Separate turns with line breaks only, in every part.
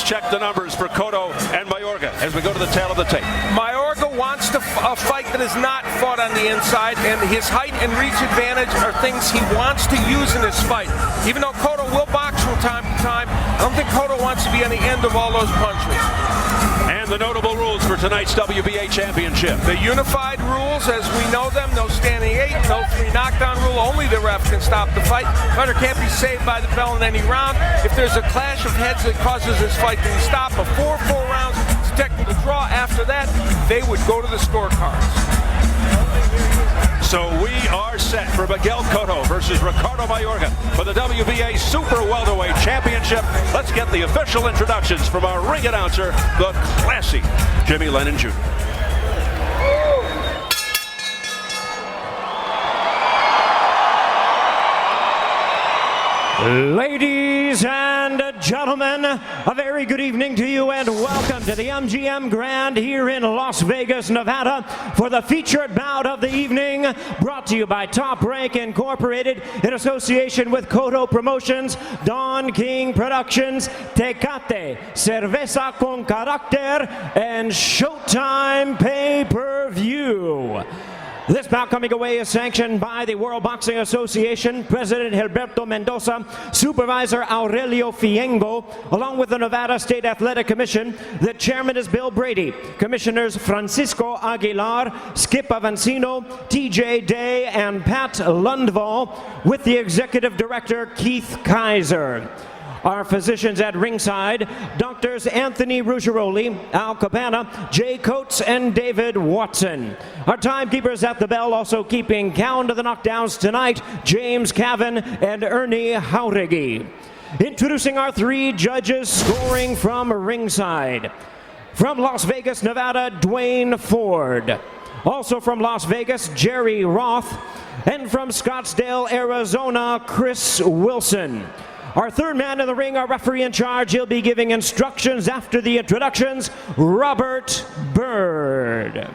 check the numbers for Cotto and Mayorga as we go to the tail of the tape.
Mayorga wants to a fight that is not fought on the inside, and his height and reach advantage are things he wants to use in this fight. Even though Cotto will box from time to time, I don't think Cotto wants to be on the end of all those punches.
And the notable rules for tonight's WBA championship.
The unified rules as we know them: no standing 8, no 3 knockdown rule. Only the ref can stop the fight. Fighter can't be saved by the bell in any round. If there's a clash of heads that causes this fight to stop before 4 rounds, it's a technical draw. After that, they would go to the scorecards.
So we are set for Miguel Cotto versus Ricardo Mayorga for the WBA Super Welterweight Championship. Let's get the official introductions from our ring announcer, the classy Jimmy Lennon Jr.
Ladies and gentlemen, a very good evening to you and welcome to the MGM Grand here in Las Vegas, Nevada for the featured bout of the evening, brought to you by Top Rank Incorporated in association with Cotto Promotions, Don King Productions, Tecate, Cerveza con Carácter, and Showtime Pay-Per-View. This bout coming away is sanctioned by the World Boxing Association, President Gilberto Mendoza, Supervisor Aurelio Fiengo, along with the Nevada State Athletic Commission. The chairman is Bill Brady, commissioners Francisco Aguilar, Skip Avancino, TJ Day, and Pat Lundvall, with the executive director Keith Kaiser. Our physicians at ringside, Doctors Anthony Ruggiero, Al Cabana, Jay Coates, and David Watson. Our timekeepers at the bell, also keeping count of the knockdowns tonight, James Cavan and Ernie Jauregui. Introducing our 3 judges scoring from ringside. From Las Vegas, Nevada, Dwayne Ford. Also from Las Vegas, Jerry Roth. And from Scottsdale, Arizona, Chris Wilson. Our third man in the ring, our referee in charge, he'll be giving instructions after the introductions, Robert Bird.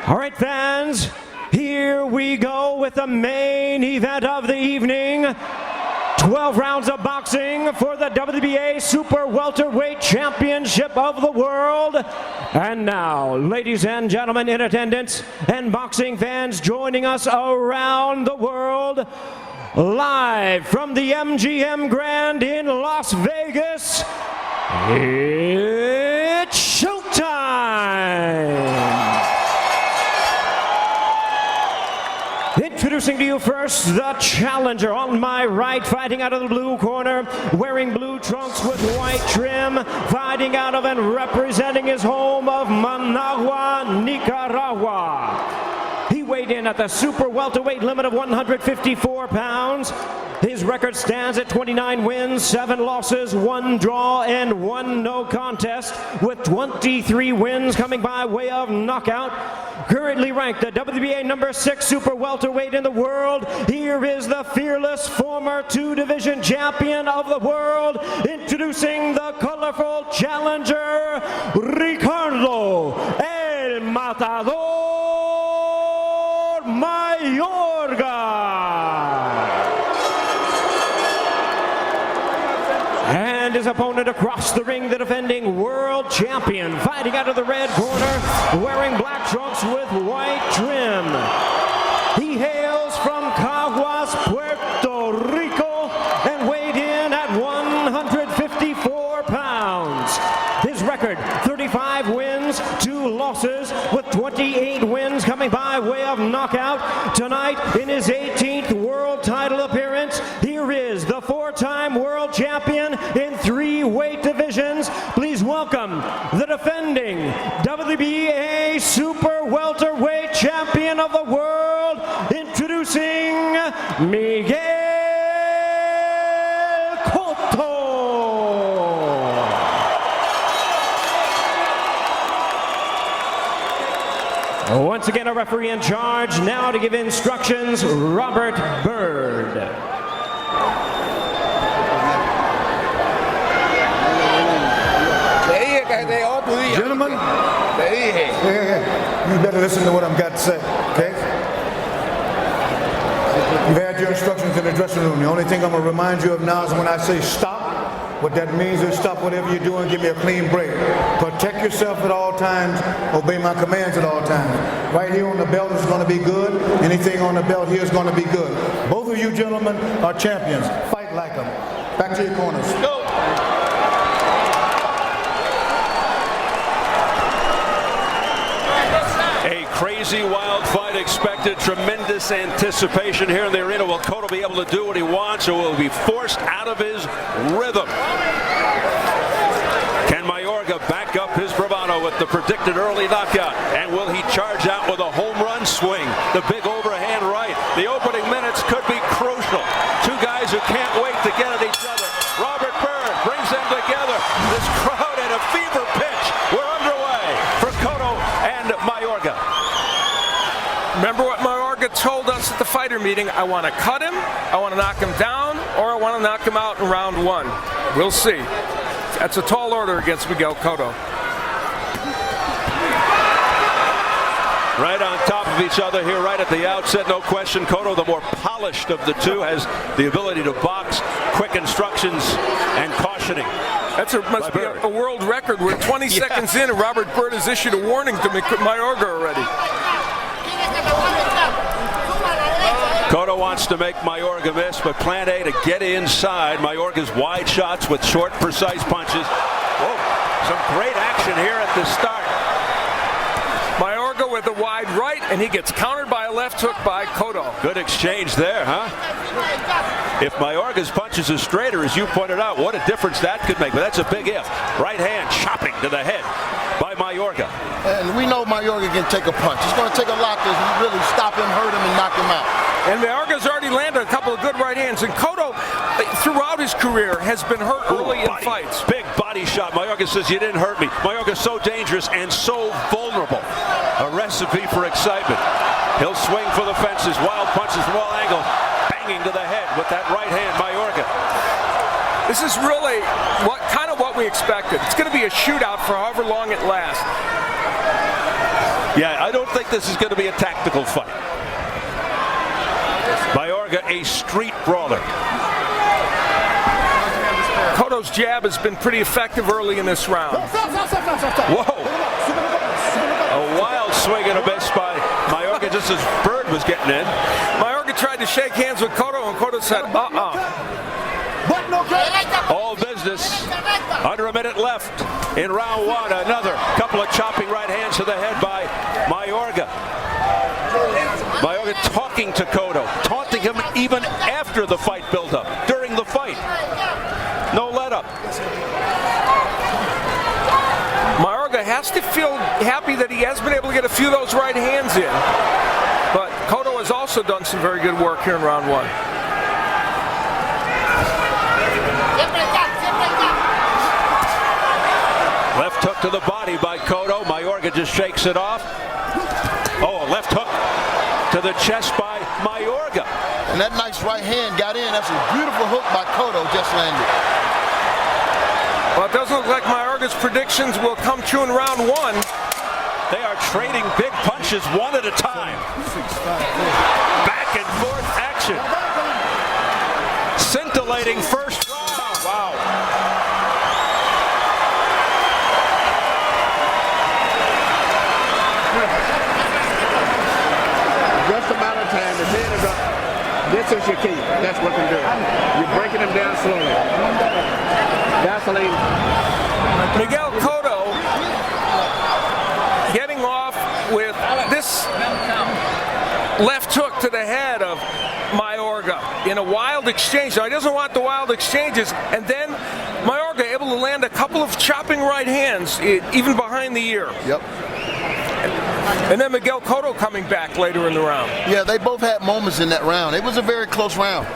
All right, fans, here we go with the main event of the evening. 12 rounds of boxing for the WBA Super Welterweight Championship of the World. And now, ladies and gentlemen in attendance and boxing fans joining us around the world, live from the MGM Grand in Las Vegas, it's showtime! Introducing to you first, the challenger on my right, fighting out of the blue corner, wearing blue trunks with white trim, fighting out of and representing his home of Managua, Nicaragua. He weighed in at the super welterweight limit of 154 pounds. His record stands at 29 wins, 7 losses, 1 draw, and 1 no contest, with 23 wins coming by way of knockout. Currently ranked the WBA number 6 super welterweight in the world, here is the fearless former 2-division champion of the world, introducing the colorful challenger, Ricardo El Matador Mayorga. And his opponent across the ring, the defending world champion, fighting out of the red corner, wearing black trunks with white trim. He hails from Caguas, Puerto Rico, and weighed in at 154 pounds. His record, 35 wins, 2 losses, with 28 wins coming by way of knockout. Tonight, in his 18th world title appearance, here is the 4-time world champion in 3 weight divisions. Please welcome the defending WBA Super Welterweight Champion of the World, introducing Miguel Cotto. Once again, a referee in charge, now to give instructions, Robert Bird.
Gentlemen, you better listen to what I've got to say, okay? You've had your instructions in the dressing room. The only thing I'm going to remind you of now is when I say stop, What that means is stop whatever you're doing, give me a clean break. Protect yourself at all times, obey my commands at all times. Right here on the belt is going to be good. Anything on the belt here is going to be good. Both of you gentlemen are champions. Fight like them. Back to your corners.
Go! A crazy wild fight expected. Tremendous anticipation here in the arena. Will Cotto be able to do what he wants, or will he be forced out of his rhythm? Can Mayorga back up his bravado with the predicted early knockout? And will he charge out with a home run swing? The big overhand right. The opening minutes could be crucial. Two guys who can't wait to get at each other. Robert Byrd brings them together. This crowd at a fever pitch. We're underway for Cotto and Mayorga.
Remember what Mayorga told us at the fighter meeting? I want to cut him, I want to knock him down, or I want to knock him out in round one. We'll see. That's a tall order against Miguel Cotto.
Right on top of each other here right at the outset, no question. Cotto, the more polished of the two, has the ability to box, quick instructions, and cautioning.
Must be a world record. We're 20 seconds in and Robert Byrd has issued a warning to Mayorga already.
Cotto wants to make Mayorga miss, but plan A to get inside. Mayorga's wide shots with short, precise punches. Whoa, some great action here at the start.
Mayorga with a wide right, and he gets countered by a left hook by Cotto.
Good exchange there, huh? If Mayorga's punches are straighter, as you pointed out, what a difference that could make. But that's a big if. Right hand chopping to the head by Mayorga.
And we know Mayorga can take a punch. It's going to take a lot to really stop him, hurt him, and knock him out.
And Mayorga's already landed a couple of good right hands. And Cotto, throughout his career, has been hurt early in fights.
Big body shot. Mayorga says, you didn't hurt me. Mayorga's so dangerous and so vulnerable. A recipe for excitement. He'll swing for the fences. Wild punches from all angles. Banging to the head with that right hand, Mayorga.
This is really what we expected. It's going to be a shootout for however long it lasts.
Yeah, I don't think this is going to be a tactical fight. Mayorga, a street brawler.
Cotto's jab has been pretty effective early in this round.
Whoa! A wild swing and a miss by Mayorga just as Byrd was getting in.
Mayorga tried to shake hands with Cotto, and Cotto said,
All business. Under a minute left in round one. Another couple of chopping right hands to the head by Mayorga. Mayorga talking to Cotto, taunting him even after the fight build-up, during the fight. No let-up.
Mayorga has to feel happy that he has been able to get a few of those right hands in. But Cotto has also done some very good work here in round one.
Left hook to the body by Cotto. Mayorga just shakes it off. Oh, a left hook to the chest by Mayorga.
And that nice right hand got in. That's a beautiful hook by Cotto just landed.
Well, it doesn't look like Mayorga's predictions will come true in round one.
They are trading big punches one at a time. Back and forth action. Scintillating first round. Wow.
Just a matter of time. The head is up. This is your key. That's what they're doing. You're breaking them down slowly. Gasoline.
Miguel Cotto getting off with this left hook to the head of Mayorga in a wild exchange. Now, he doesn't want the wild exchanges. And then Mayorga able to land a couple of chopping right hands, even behind the ear.
Yep.
And then Miguel Cotto coming back later in the round.
Yeah, they both had moments in that round. It was a very close round.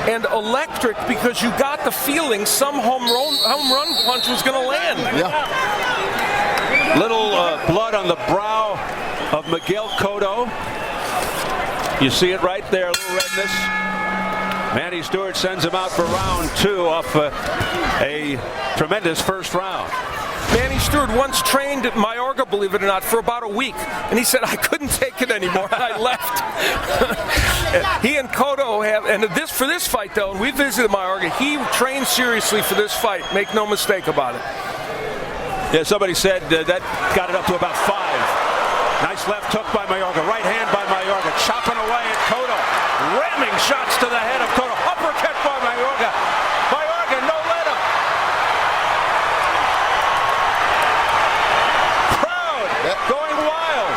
And electric, because you got the feeling some home run punch was going to land.
Yeah.
Little blood on the brow of Miguel Cotto. You see it right there, a little redness. Manny Stewart sends him out for round two off a tremendous first round.
Manny Stewart once trained Mayorga, believe it or not, for about a week. And he said, I couldn't take it anymore, and I left. He and Cotto have, and for this fight, though, and we visited Mayorga, he trained seriously for this fight. Make no mistake about it.
Yeah, somebody said that got it up to about 5. Nice left hook by Mayorga. Right hand by Mayorga. Chopping away at Cotto. Ramming shots to the head of Cotto. Uppercut by Mayorga. Mayorga, no let him. Crowd going wild.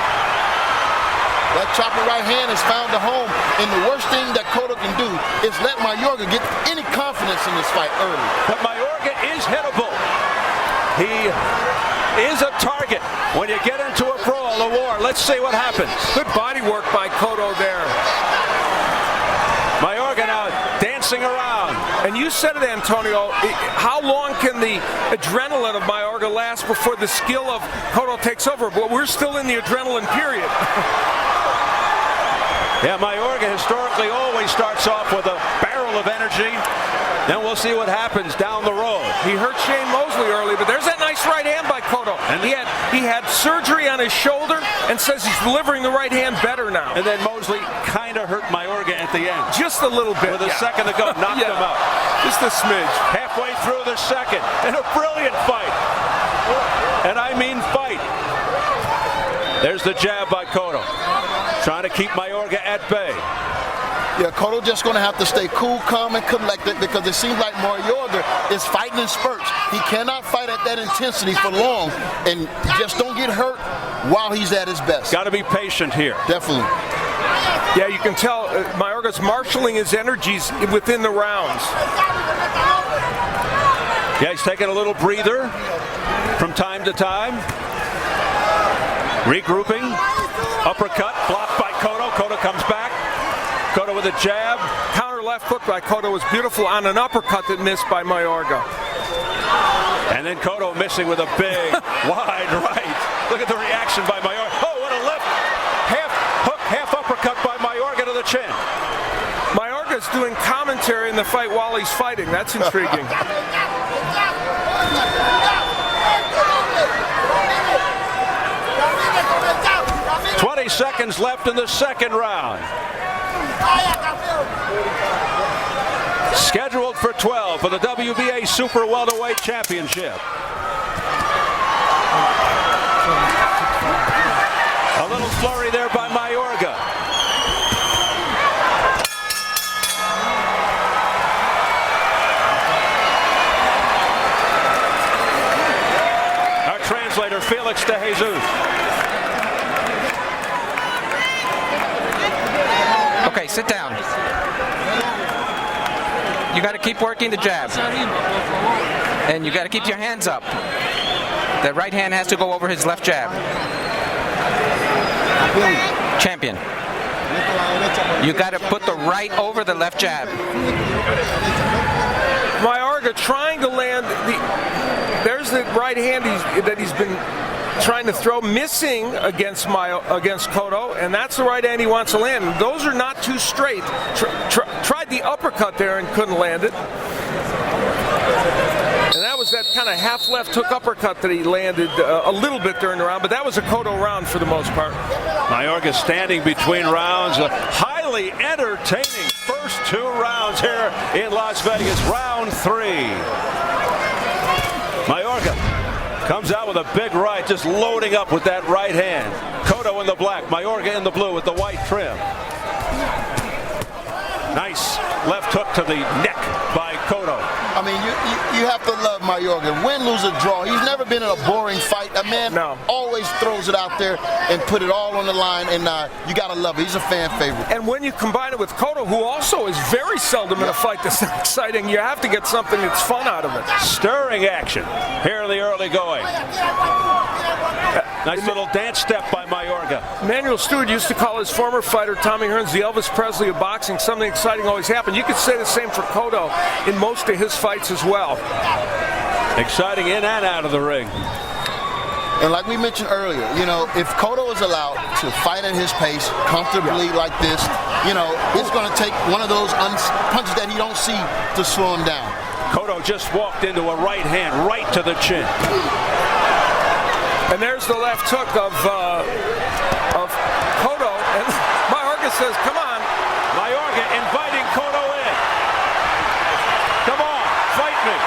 That chopping right hand has found a home. And the worst thing that Cotto can do is let Mayorga get any confidence in this fight early.
But Mayorga is hittable. He is a target when you get into a brawl, a war. Let's see what happens.
Good body work by Cotto there.
Mayorga now dancing around.
And you said it, Antonio, how long can the adrenaline of Mayorga last before the skill of Cotto takes over? But we're still in the adrenaline period.
Yeah, Mayorga historically always starts off with a barrel of energy. Then we'll see what happens down the road.
He hurt Shane Mosley early, but there's that nice right hand by Cotto. And he had surgery on his shoulder and says he's delivering the right hand better now.
And then Mosley kind of hurt Mayorga at the end.
Just a little bit.
With a second to go, knocked him out.
Just a smidge.
Halfway through the second, and a brilliant fight. And I mean fight. There's the jab by Cotto. Trying to keep Mayorga at bay.
Yeah, Cotto just going to have to stay cool, calm, and collected because it seems like Mayorga is fighting in spurts. He cannot fight at that intensity for long, and just don't get hurt while he's at his best.
Got to be patient here.
Definitely.
Yeah, you can tell Mayorga's marshaling his energies within the rounds.
Yeah, he's taking a little breather from time to time. Regrouping. Uppercut blocked by Cotto. Cotto comes back. Cotto with a jab.
Counter left hook by Cotto was beautiful on an uppercut that missed by Mayorga.
And then Cotto missing with a big, wide right. Look at the reaction by Mayorga. Oh, what a left. Half hook, half uppercut by Mayorga to the chin.
Mayorga's doing commentary in the fight while he's fighting. That's intriguing.
20 seconds left in the second round. Scheduled for 12 for the WBA Super Welterweight Championship. A little flurry there by Mayorga. Our translator, Felix de Jesus.
Okay, sit down. You got to keep working the jab. And you got to keep your hands up. The right hand has to go over his left jab. Champion. You got to put the right over the left jab.
Mayorga trying to land there's the right hand that he's been trying to throw, missing against Cotto, and that's the right hand he wants to land. And those are not too straight. Tried the uppercut there and couldn't land it. And that was that kind of half left hook uppercut that he landed a little bit during the round, but that was a Cotto round for the most part.
Mayorga standing between rounds. A highly entertaining first 2 rounds here in Las Vegas. Round 3. Mayorga comes out with a big right, just loading up with that right hand. Cotto in the black, Mayorga in the blue with the white trim. Nice left hook to the neck by Cotto.
I mean, you have to love Mayorga. Win, lose, or draw. He's never been in a boring fight. A man always throws it out there and put it all on the line, and you got to love it. He's a fan favorite.
And when you combine it with Cotto, who also is very seldom in a fight that's exciting, you have to get something that's fun out of it.
Stirring action here in the early going. Nice little dance step by Mayorga.
Manuel Stewart used to call his former fighter Tommy Hearns the Elvis Presley of boxing. Something exciting always happened. You could say the same for Cotto in most of his fights as well.
Exciting in and out of the ring.
And like we mentioned earlier, you know, if Cotto is allowed to fight at his pace comfortably like this, you know, it's going to take one of those punches that he don't see to slow him down.
Cotto just walked into a right hand right to the chin.
And there's the left hook of Cotto, and Mayorga says, come on.
Mayorga inviting Cotto in. Come on, fight me.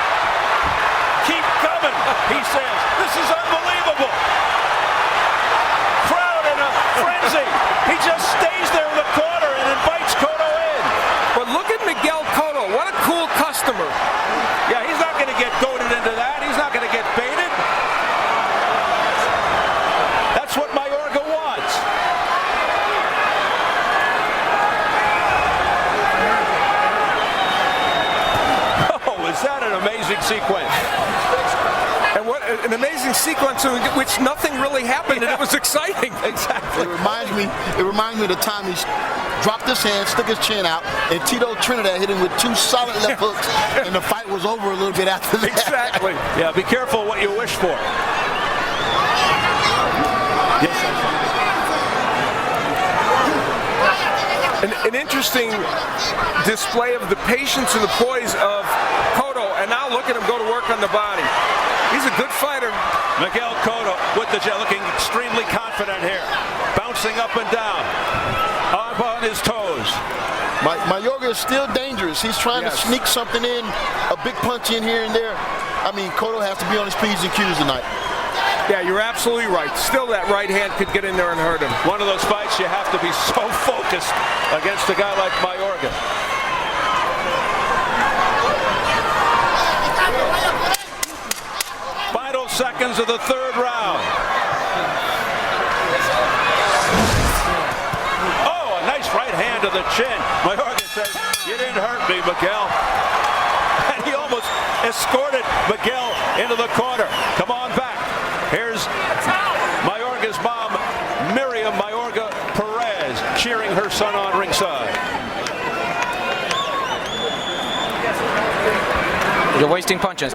Keep coming, he says. This is unbelievable. Crowd in a frenzy. He just stays there in the corner and invites Cotto in.
But look at Miguel Cotto. What a cool customer.
Yeah, he's not going to get goaded into that. He's not going to get baited. That's what Mayorga wants. Oh, is that an amazing sequence?
And what an amazing sequence in which nothing really happened, and it was exciting.
Exactly.
It reminds me of the time he dropped his hand, stuck his chin out, and Tito Trinidad hit him with 2 solid left hooks, and the fight was over a little bit after that.
Exactly.
Yeah, be careful what you wish for. Yes.
An interesting display of the patience and the poise of Cotto, and now look at him go to work on the body. He's a good fighter.
Miguel Cotto with the jet, looking extremely confident here. Bouncing up and down. Up on his toes.
Mayorga is still dangerous. He's trying to sneak something in, a big punch in here and there. I mean, Cotto has to be on his P's and Q's tonight.
Yeah, you're absolutely right. Still, that right hand could get in there and hurt him.
One of those fights you have to be so focused against a guy like Mayorga. Final seconds of the third round. Oh, a nice right hand to the chin. Mayorga says, you didn't hurt me, Miguel. And he almost escorted Miguel into the corner. Come on back. Here's Mayorga's mom, Miriam Mayorga Perez, cheering her son on ringside.
You're wasting punches.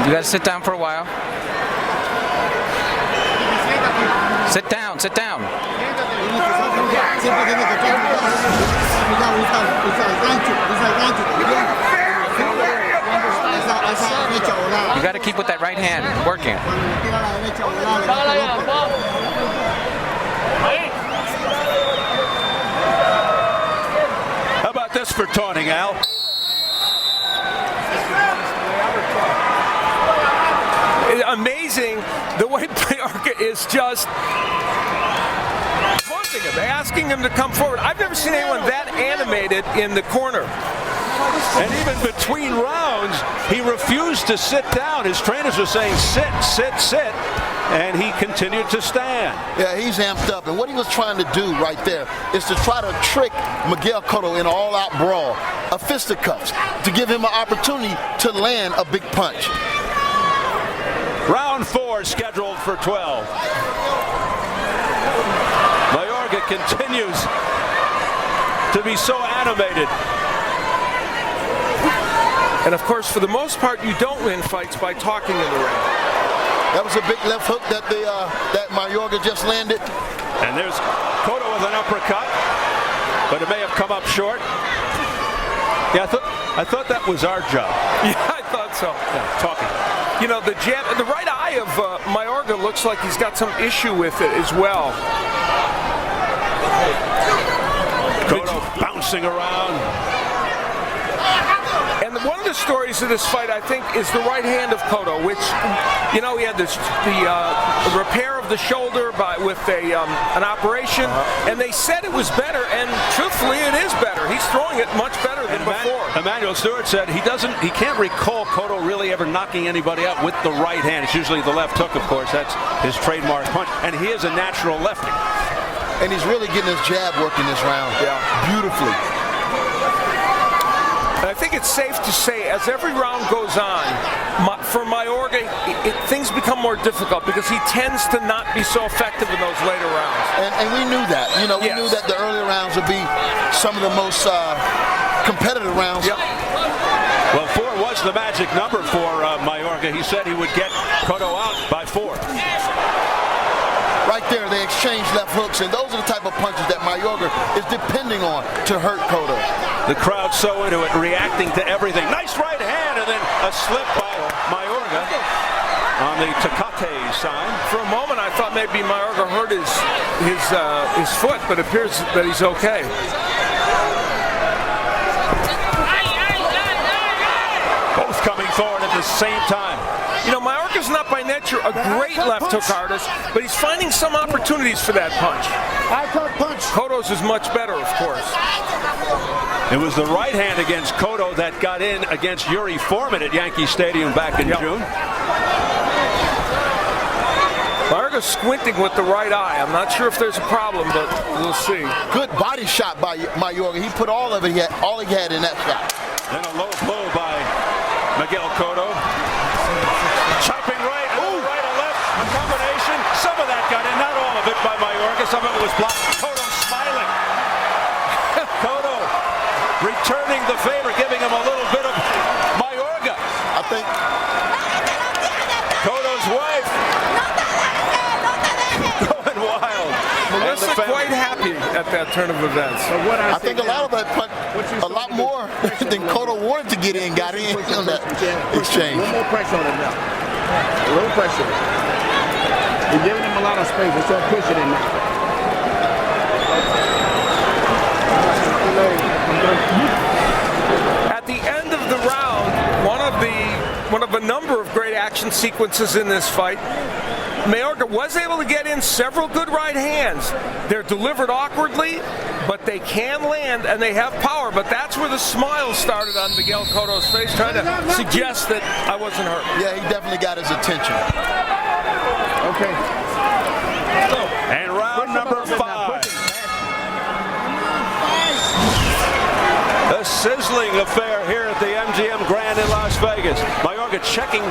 You gotta sit down for a while. Sit down, sit down. You gotta keep with that right hand working.
How about this for taunting, Al?
Amazing the way Mayorga is just. Look asking him to come forward. I've never seen anyone that animated in the corner.
And even between rounds, he refused to sit down. His trainers were saying, sit, sit, sit. And he continued to stand.
Yeah, he's amped up. And what he was trying to do right there is to try to trick Miguel Cotto in an all-out brawl, a fisticuffs, to give him an opportunity to land a big punch.
Round 4 scheduled for 12. Mayorga continues to be so animated.
And of course, for the most part, you don't win fights by talking in the ring.
That was a big left hook that that Mayorga just landed.
And there's Cotto with an uppercut, but it may have come up short. Yeah, I thought that was our job.
Yeah, I thought so.
Yeah, talking.
You know, the jab, the right eye of Mayorga looks like he's got some issue with it as well.
Cotto bouncing around.
And one of the stories of this fight, I think, is the right hand of Cotto, which, you know, he had the repair of the shoulder with an operation, and they said it was better, and truthfully, it is better. He's throwing it much better than before.
Emmanuel Stewart said he can't recall Cotto really ever knocking anybody out with the right hand. It's usually the left hook, of course. That's his trademark punch, and he is a natural lefty.
And he's really getting his jab working this round.
Yeah,
beautifully.
And I think it's safe to say, as every round goes on, for Mayorga, things become more difficult because he tends to not be so effective in those later rounds.
And we knew that. You know, we knew that the earlier rounds would be some of the most competitive rounds.
Yep.
Well, 4 was the magic number for Mayorga. He said he would get Cotto out by 4.
Right there, they exchanged left hooks, and those are the type of punches that Mayorga is depending on to hurt Cotto.
The crowd so into it, reacting to everything. Nice right hand, and then a slip by Mayorga on the Tecate sign.
For a moment, I thought maybe Mayorga hurt his foot, but it appears that he's okay.
Both coming forward at the same time.
You know, Mayorga's not by nature a great left hook artist, but he's finding some opportunities for that punch. Cotto's is much better, of course.
It was the right hand against Cotto that got in against Yuri Foreman at Yankee Stadium back in June.
Mayorga's squinting with the right eye. I'm not sure if there's a problem, but we'll see.
Good body shot by Mayorga. He put all he had in that shot.
Then a low blow by Miguel Cotto. Chopping right, right, a left, a combination. Some of that got in, not all of it by Mayorga. Some of it was blocked. Cotto smiling. Cotto returning the favor, giving him a little bit of Mayorga.
I think
Cotto's wife going wild.
Melissa quite happy at that turn of events.
I think a lot of that punch, a lot more than Cotto wanted to get in, got in on that exchange.
A little more pressure on him now. A little pressure. You're giving him a lot of space. Let's push it in now.
At the end of the round, one of a number of great action sequences in this fight, Mayorga was able to get in several good right hands. They're delivered awkwardly, but they can land and they have power. But that's where the smile started on Miguel Cotto's face, trying to suggest that I wasn't hurt.
Yeah, he definitely got his attention.
Okay.
And round number 5. A sizzling affair here at the MGM Grand in Las Vegas. Mayorga checking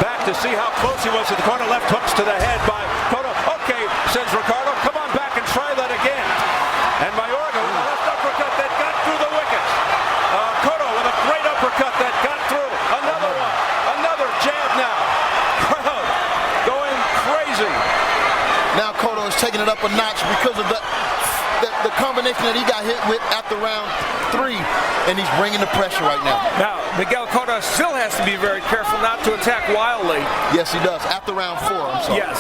back to see how close he was to the corner. Left hooks to the head by Cotto. Okay, says Ricardo, come on back and try that again. And Mayorga with a left uppercut that got through the wickets. Cotto with a great uppercut that got through. Another one. Another jab now. Crowd going crazy.
Now Cotto is taking it up a notch because of the combination that he got hit with after round 3, and he's bringing the pressure right now.
Now, Miguel Cotto still has to be very careful not to attack wildly.
Yes, he does. After round 4, I'm sorry.
Yes.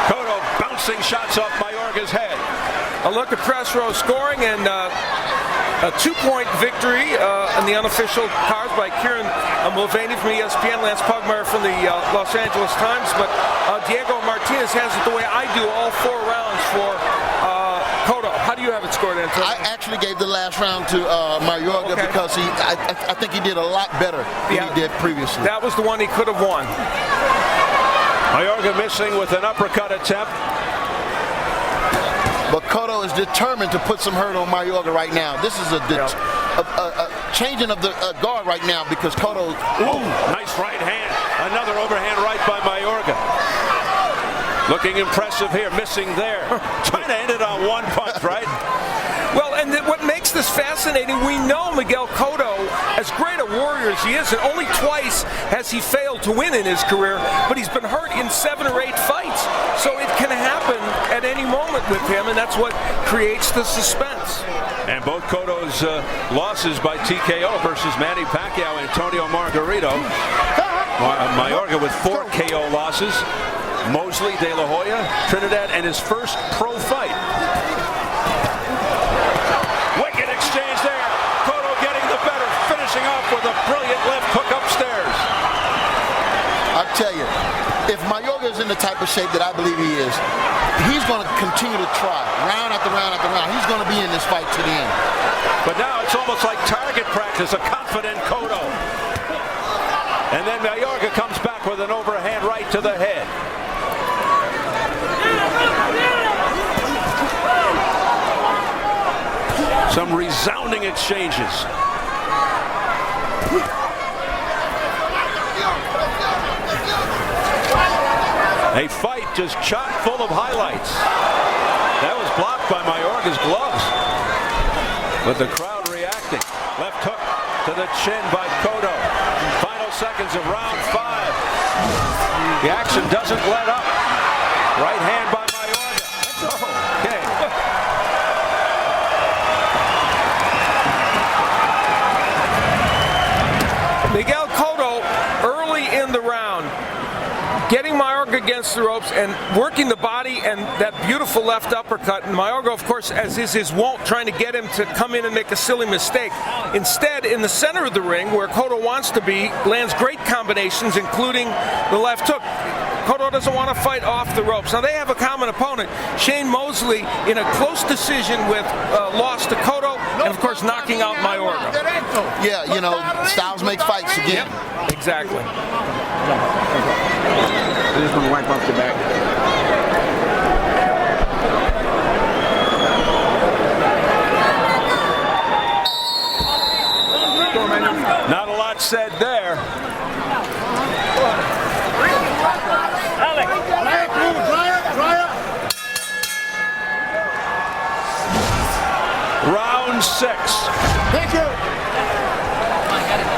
Cotto bouncing shots off Mayorga's head.
A look at press row scoring, and A 2-point victory in the unofficial cards by Kieran Mulvaney from ESPN, Lance Pugmire from the Los Angeles Times. But Diego Martinez has it the way I do all 4 rounds for Cotto. How do you have it scored, Antonio?
I actually gave the last round to Mayorga because I think he did a lot better than he did previously.
That was the one he could have won.
Mayorga missing with an uppercut attempt.
But Cotto is determined to put some hurt on Mayorga right now. This is a changing of the guard right now because Cotto.
Nice right hand. Another overhand right by Mayorga. Looking impressive here, missing there. Trying to end it on 1 punch, right?
Well, and what makes this fascinating, we know Miguel Cotto, as great a warrior as he is, and only twice has he failed to win in his career, but he's been hurt in 7 or 8 fights. So it can happen at any moment with him, and that's what creates the suspense.
And both Cotto's losses by TKO versus Manny Pacquiao, Antonio Margarito. Mayorga with 4 KO losses. Mosley, De La Hoya, Trinidad, and his first pro fight. Wicked exchange there. Cotto getting the better, finishing off with a brilliant left hook upstairs.
I tell you, if Mayorga is in the type of shape that I believe he is, he's going to continue to try, round after round after round. He's going to be in this fight to the end.
But now it's almost like target practice, a confident Cotto. And then Mayorga comes back with an overhand right to the head. Some resounding exchanges. A fight just chock full of highlights. That was blocked by Mayorga's gloves. With the crowd reacting. Left hook to the chin by Cotto. Final seconds of round 5. The action doesn't let up. Right hand by Mayorga. Okay.
Miguel Cotto, early in the round, getting Mayorga against the ropes and working the body and that beautiful left uppercut. And Mayorga, of course, as is his wont, trying to get him to come in and make a silly mistake. Instead, in the center of the ring, where Cotto wants to be, lands great combinations, including the left hook. Cotto doesn't want to fight off the ropes. Now, they have a common opponent, Shane Mosley, in a close decision with loss to Cotto, and, of course, knocking out Mayorga.
Yeah, you know, styles make fights again.
Yep, exactly.
I'm just going to wipe off the back.
Not a lot said there. Round 6.
Thank you.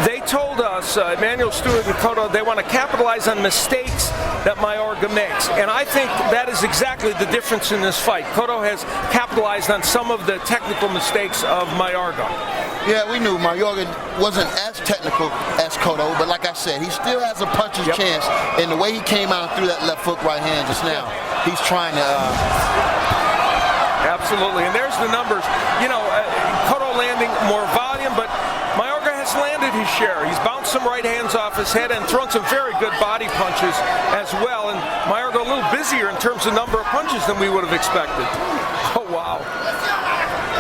They told us, Emanuel Stewart and Cotto, they want to capitalize on mistakes that Mayorga makes. And I think that is exactly the difference in this fight. Cotto has capitalized on some of the technical mistakes of Mayorga.
Yeah, we knew Mayorga wasn't as technical as Cotto, but like I said, he still has a puncher's chance. And the way he came out and threw that left hook right hand just now, he's trying to...
Absolutely, and there's the numbers. You know, Cotto landing more volume, but Mayorga has landed his share. He's bounced some right hands off his head and thrown some very good body punches as well. And Mayorga a little busier in terms of number of punches than we would have expected. Oh, wow.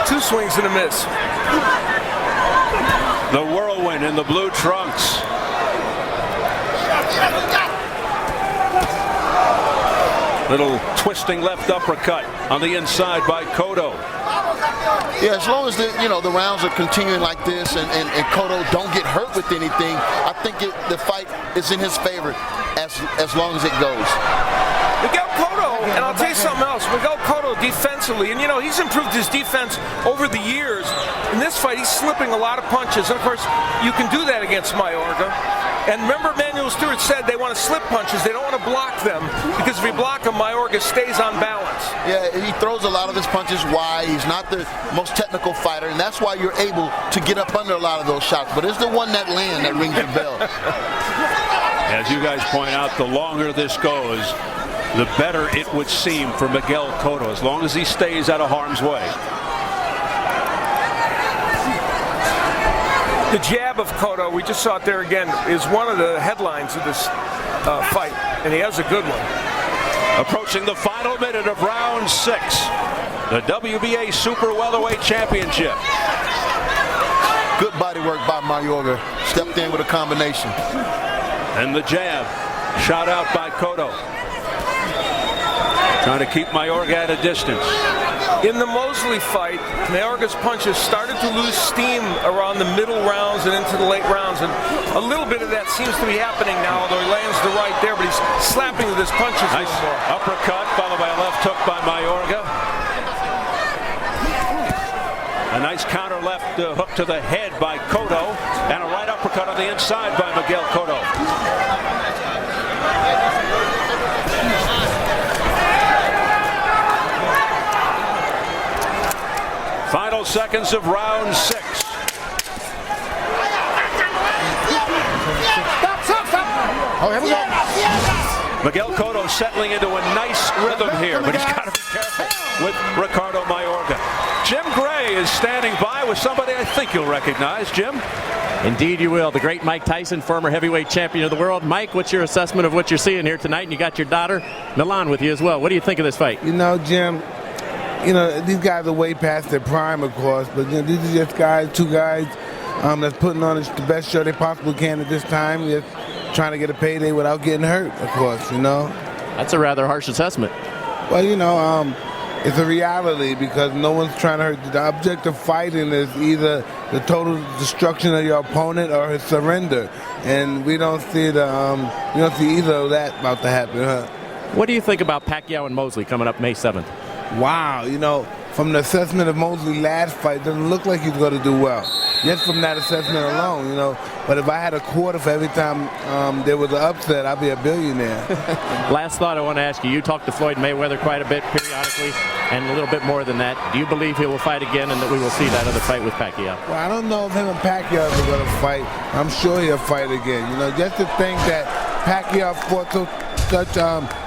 2 swings and a miss.
The whirlwind in the blue trunks. Little twisting left uppercut on the inside by Cotto.
Yeah, as long as the rounds are continuing like this and Cotto don't get hurt with anything, I think the fight is in his favor as long as it goes.
Miguel Cotto, and I'll tell you something else, Miguel Cotto defensively, and he's improved his defense over the years. In this fight, he's slipping a lot of punches. And of course, you can do that against Mayorga. And remember, Emanuel Stewart said they want to slip punches. They don't want to block them, because if you block them, Mayorga stays on balance. Yeah,
he throws a lot of his punches wide. He's not the most technical fighter, and that's why you're able to get up under a lot of those shots. But it's the one that lands that rings the bell.
As you guys point out, the longer this goes, the better it would seem for Miguel Cotto, as long as he stays out of harm's way.
The jab of Cotto, we just saw it there again, is one of the headlines of this fight, and he has a good one.
Approaching the final minute of round 6, the WBA Super Welterweight Championship.
Good body work by Mayorga. Stepped in with a combination.
And the jab, shot out by Cotto. Trying to keep Mayorga at a distance.
In the Mosley fight, Mayorga's punches started to lose steam around the middle rounds and into the late rounds, and a little bit of that seems to be happening now, although he lands the right there, but he's slapping with his punches a
Nice
little more.
uppercut followed by a left hook by Mayorga. A nice counter left hook to the head by Cotto, and a right uppercut on the inside by Miguel Cotto. Final seconds of round 6.
Oh, here we go.
Miguel Cotto settling into a nice rhythm here, but he's got to be careful with Ricardo Mayorga. Jim Gray is standing by with somebody I think you'll recognize. Jim?
Indeed you will. The great Mike Tyson, former heavyweight champion of the world. Mike, what's your assessment of what you're seeing here tonight? And you got your daughter, Milan, with you as well. What do you think of this fight?
You know, Jim, these guys are way past their prime, of course, but these are just guys, two guys that's putting on the best show they possibly can at this time. Just trying to get a payday without getting hurt, of course,
That's a rather harsh assessment.
Well, it's a reality because no one's trying to hurt. The object of fighting is either the total destruction of your opponent or his surrender, and we don't see either of that about to happen. Huh?
What do you think about Pacquiao and Mosley coming up May 7th?
Wow, from the assessment of Mosley's last fight, doesn't look like he's going to do well. Just from that assessment alone, But if I had a quarter for every time there was an upset, I'd be a billionaire.
Last thought I want to ask you. You talk to Floyd Mayweather quite a bit periodically, and a little bit more than that. Do you believe he will fight again and that we will see that other fight with Pacquiao?
Well, I don't know if him and Pacquiao are going to fight. I'm sure he'll fight again. Just to think that Pacquiao fought such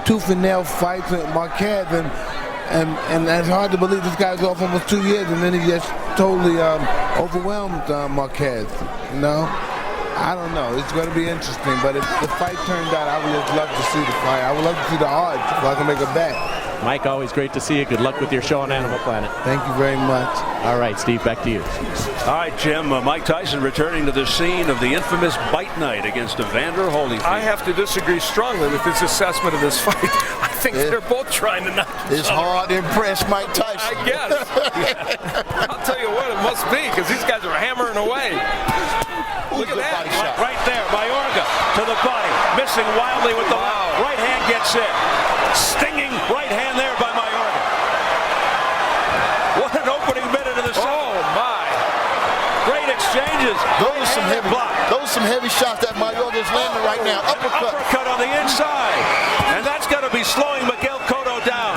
tooth and nail fights with Marquez, and it's hard to believe this guy's off almost 2 years, and then he just totally overwhelmed Marquez. I don't know. It's going to be interesting, but if the fight turned out, I would just love to see the fight. I would love to see the odds so I can make a bet.
Mike, always great to see you. Good luck with your show on Animal Planet.
Thank you very much.
All right, Steve, back to you.
All right, Jim. Mike Tyson returning to the scene of the infamous bite night against Evander Holyfield.
I have to disagree strongly with his assessment of this fight. I think they're both trying to knock
It's hard to impress Mike Tyson.
I guess. I'll tell you what, it must be, because these guys are hammering away. Look at that.
Right there, Mayorga to the body, missing wildly with the right hand gets in. Stinging right hand there by Mayorga. What an opening minute of the second.
Oh, my.
Great exchanges.
Those are some heavy shots that Mayorga's landing right now.
Uppercut on the inside. And that's got to be slowing Miguel Cotto down.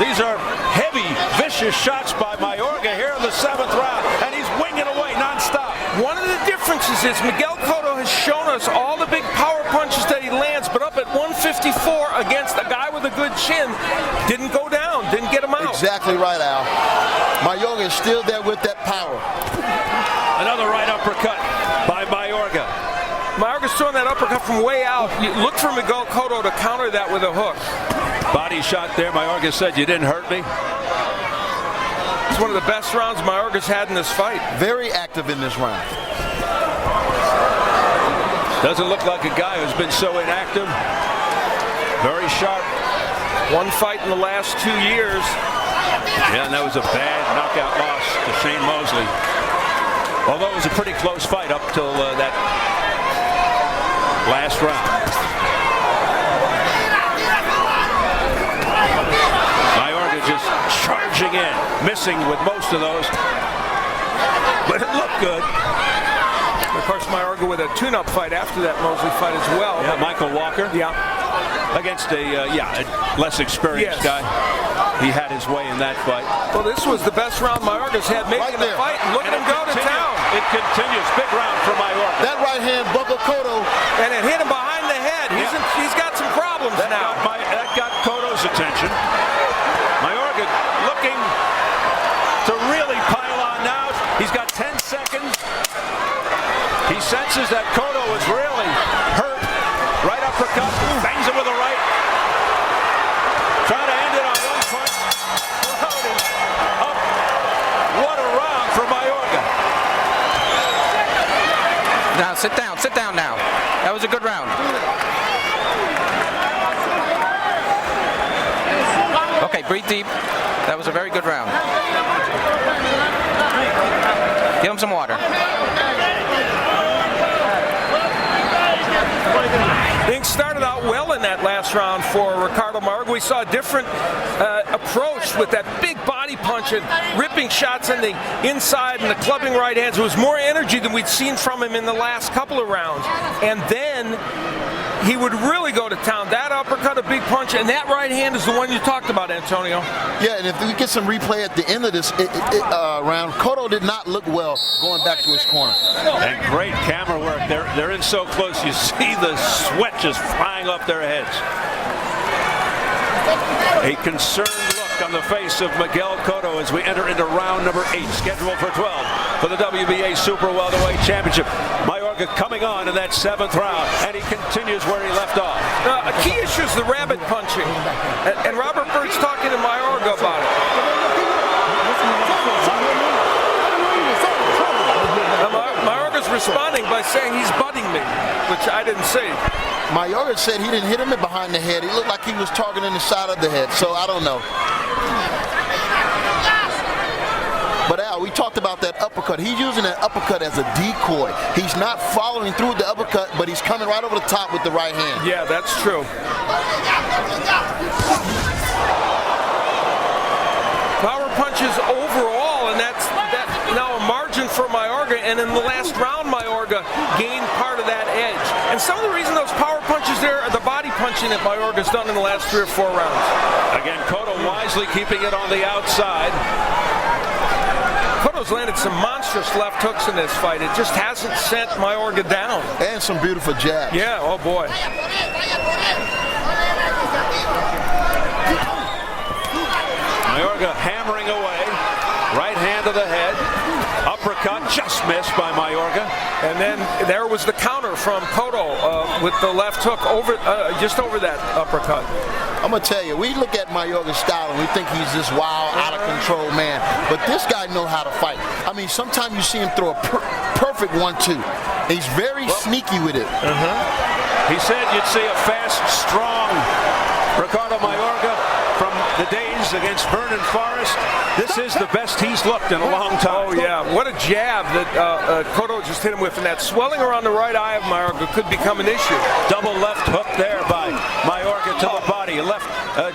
These are heavy, vicious shots by Mayorga here in the 7th round. And he's winging away nonstop.
One of the differences is Miguel Cotto has shown us all the big power punches that he lands, but up at 154 against a guy with a good chin, didn't go down, didn't get him out.
Exactly right, Al. Mayorga is still there with that power.
Another right uppercut by Mayorga.
Mayorga's throwing that uppercut from way out. You look for Miguel Cotto to counter that with a hook.
Body shot there. Mayorga said, "You didn't hurt me."
It's one of the best rounds Mayorga's had in this fight.
Very active in this round.
Doesn't look like a guy who's been so inactive. Very sharp.
One fight in the last 2 years.
Yeah, and that was a bad knockout loss to Shane Mosley. Although it was a pretty close fight up till that last round. Mayorga just charging in, missing with most of those. But it looked good.
Of course, Mayorga with a tune-up fight after that Mosley fight as well.
Yeah, Michael Walker.
Yeah.
Against a less experienced guy. He had his way in that fight.
Well, this was the best round Mayorga's had maybe in the fight. And look at him go to town.
It continues. Big round for Mayorga.
That right hand buckled Cotto.
And it hit him behind the head. He's got some problems now.
That got Cotto's attention. Mayorga looking to really pile on now. He's got 10 seconds. senses that Cotto is really hurt. Right uppercut, bangs him with a right. Trying to end it on one punch. Crowd is up. What a round for Mayorga.
Now sit down now. That was a good round. Okay, breathe deep. That was a very good round. Give him some water.
Things started out well in that last round for Ricardo Mayorga. We saw a different approach with that big body punch and ripping shots in the inside and the clubbing right hands. It was more energy than we'd seen from him in the last couple of rounds. And then he would really go to town. That uppercut, a big punch, and that right hand is the one you talked about, Antonio.
Yeah, and if we get some replay at the end of this round, Cotto did not look well going back to his corner.
And great camera work. They're in so close. You see the sweat just flying off their heads. A concerned look on the face of Miguel Cotto as we enter into round number 8, scheduled for 12 for the WBA Super Welterweight Championship. Mayorga coming on in that 7th round, and he continues where he left off.
A key issue is the rabbit punching, and Robert Bird's talking to Mayorga about it. Mayorga's responding by saying he's butting me, which I didn't see.
Mayorga said he didn't hit him behind the head. He looked like he was targeting the side of the head, so I don't know. But Al, we talked about that uppercut. He's using that uppercut as a decoy. He's not following through with the uppercut, but he's coming right over the top with the right hand.
Yeah, that's true. Power punches overall, and that's now a margin for Mayorga. And in the last round, Mayorga gained part of that edge. And some of the reason those power punches there are the body punching that Mayorga's done in the last 3 or 4 rounds.
Again, Cotto wisely keeping it on the outside.
Cotto's landed some monstrous left hooks in this fight. It just hasn't sent Mayorga down.
And some beautiful jabs.
Yeah, oh boy.
Mayorga hammering away. Right hand to the head. Uppercut just missed by Mayorga.
And then there was the counter from Cotto with the left hook over, just over that uppercut.
I'm going to tell you, we look at Mayorga's style and we think he's this wild, out-of-control man. But this guy knows how to fight. I mean, sometimes you see him throw a perfect 1-2. He's very sneaky with it.
He said you'd see a fast, strong Ricardo Mayorga from the days against Vernon Forrest. This is the best he's looked in a long time.
Oh, yeah. What a jab that Cotto just hit him with. And that swelling around the right eye of Mayorga could become an issue.
Double left hook there by Mayorga to the body. Left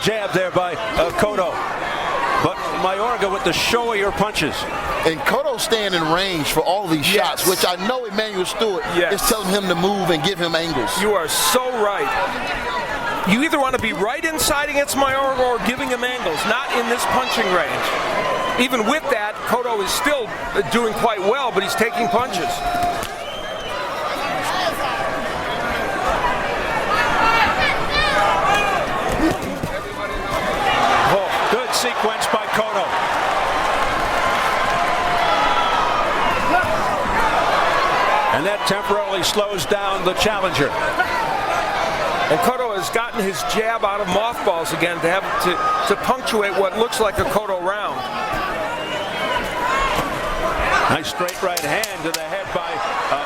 jab there by Cotto. But Mayorga with the showier punches.
And Cotto's staying in range for all these shots, which I know Emmanuel Stewart is telling him to move and give him angles.
You are so right. You either want to be right inside against Mayorga or giving him angles, not in this punching range. Even with that, Cotto is still doing quite well, but he's taking punches.
Oh, good sequence by Cotto. And that temporarily slows down the challenger.
And Cotto has gotten his jab out of mothballs again to have to punctuate what looks like a Cotto round.
Nice straight right hand to the head by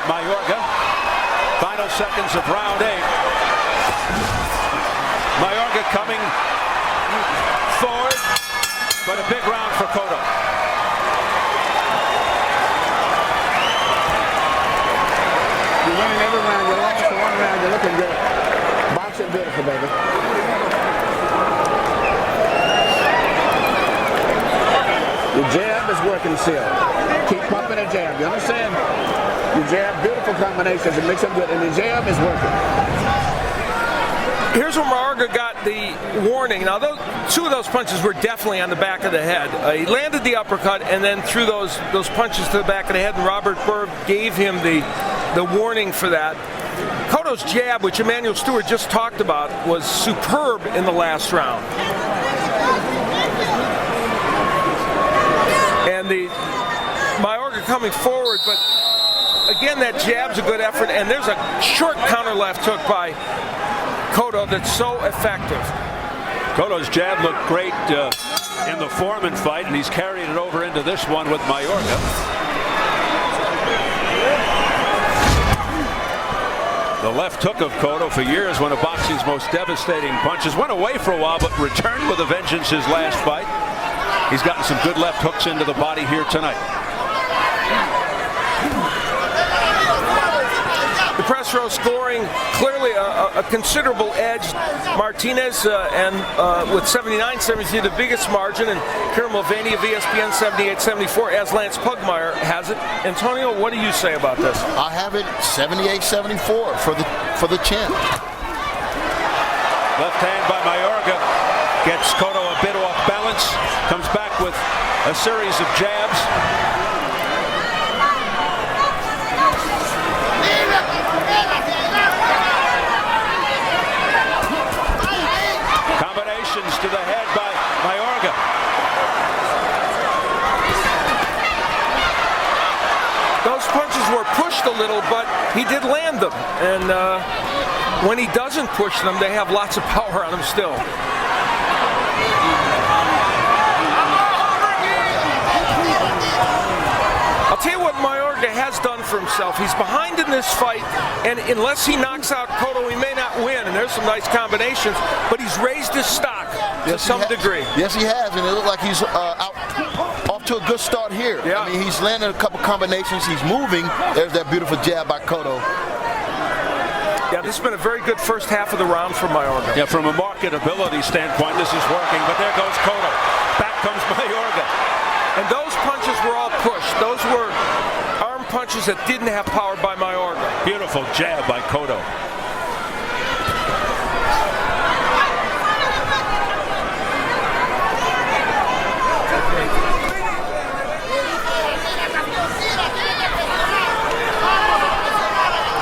Mayorga. Final seconds of round 8. Mayorga coming forward, but a big round for Cotto.
You're winning every round. You lost the one round. You're looking good. Boxing beautiful, baby. Your jab is working still. Keep pumping the jab. You understand? Your jab, beautiful combinations. It makes them good. And the jab is working.
Here's where Mayorga got the warning. Now, two of those punches were definitely on the back of the head. He landed the uppercut and then threw those punches to the back of the head, and Robert Bird gave him the warning for that. Cotto's jab, which Emmanuel Stewart just talked about, was superb in the last round. And the Mayorga coming forward, but again, that jab's a good effort, and there's a short counter left hook by Cotto that's so effective.
Cotto's jab looked great in the Foreman fight, and he's carried it over into this one with Mayorga. The left hook of Cotto, for years one of boxing's most devastating punches, went away for a while but returned with a vengeance his last fight. He's gotten some good left hooks into the body here tonight.
The press row scoring clearly a considerable edge. Martinez and with 79-73, the biggest margin, and Kieran Mulvaney of ESPN 78-74, as Lance Pugmire has it. Antonio, what do you say about this?
I have it 78-74 for the champ.
Left hand by Mayorga gets Cotto a bit off balance, comes back with a series of jabs. Combinations to the head by Mayorga.
Those punches were pushed a little, but he did land them. And when he doesn't push them, they have lots of power on him still. I'll tell you what Mayorga has done for himself. He's behind in this fight, and unless he knocks out Cotto, he may not win. And there's some nice combinations, but he's raised his stock to some degree.
Yes, he has, and it looks like he's off to a good start here.
Yeah.
I mean, he's landed a couple combinations. He's moving. There's that beautiful jab by Cotto.
Yeah, this has been a very good first half of the round for Mayorga.
Yeah, from a marketability standpoint, this is working, but there goes Cotto. Back comes Mayorga.
And those punches were all pushed. Those were arm punches that didn't have power by Mayorga.
Beautiful jab by Cotto.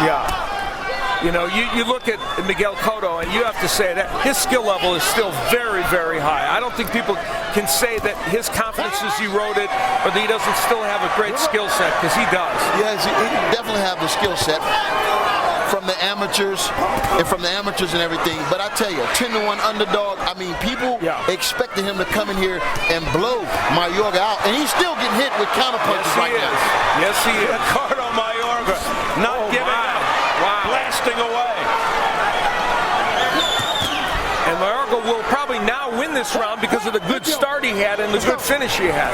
Yeah. You know, you look at Miguel Cotto, and you have to say that his skill level is still very, very high. I don't think people can say that his confidence is eroded or that he doesn't still have a great skill set, because he does.
Yes, he definitely have the skill set from the amateurs and everything. But I tell you, 10-1 underdog. I mean, people expected him to come in here and blow Mayorga out, and he's still getting hit with counter punches right now.
Yes, he is.
Ricardo Mayorga not giving up. Blasting away.
And Mayorga will probably now win this round because of the good start he had and the good finish he had.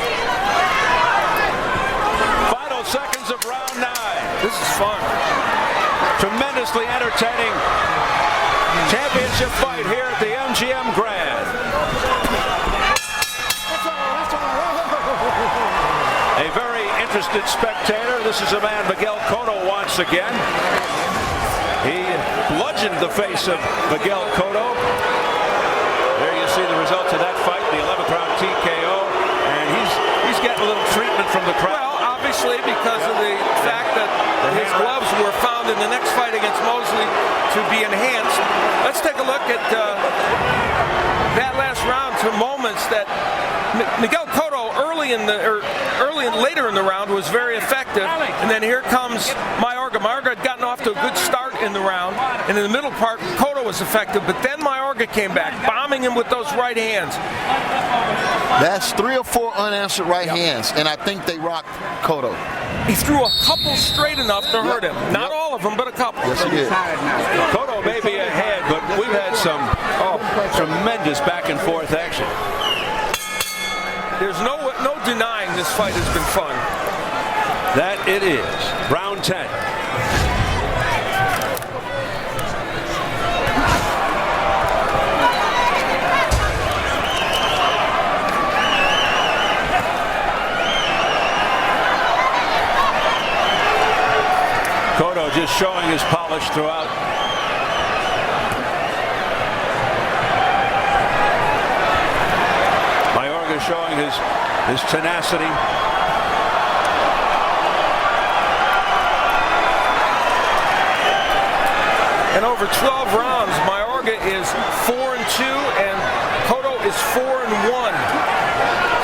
Final seconds of round 9.
This is fun.
Tremendously entertaining championship fight here at the MGM Grand. A very interested spectator. This is a man Miguel Cotto once again. He bludgeoned the face of Miguel Cotto. There you see the results of that fight, the 11th round TKO, and he's getting a little treatment from the crowd.
Well, obviously because of the fact that his gloves were found in the next fight against Mosley to be enhanced. Let's take a look at that last round, to moments that Miguel Cotto later in the round was very effective, and then here comes Mayorga. Mayorga had gotten off to a good start in the round, and in the middle part, Cotto was effective, but then Mayorga came back, bombing him with those right hands.
That's 3 or 4 unanswered right hands, and I think they rocked Cotto.
He threw a couple straight enough to hurt him. Not all of them, but a couple.
Yes, he did.
Cotto may be ahead, but we've had some tremendous back and forth action.
There's no denying this fight has been fun.
That it is. Round 10. Cotto just showing his polish throughout. Mayorga showing his tenacity.
And over 12 rounds, Mayorga is 4-2 and Cotto is 4-1.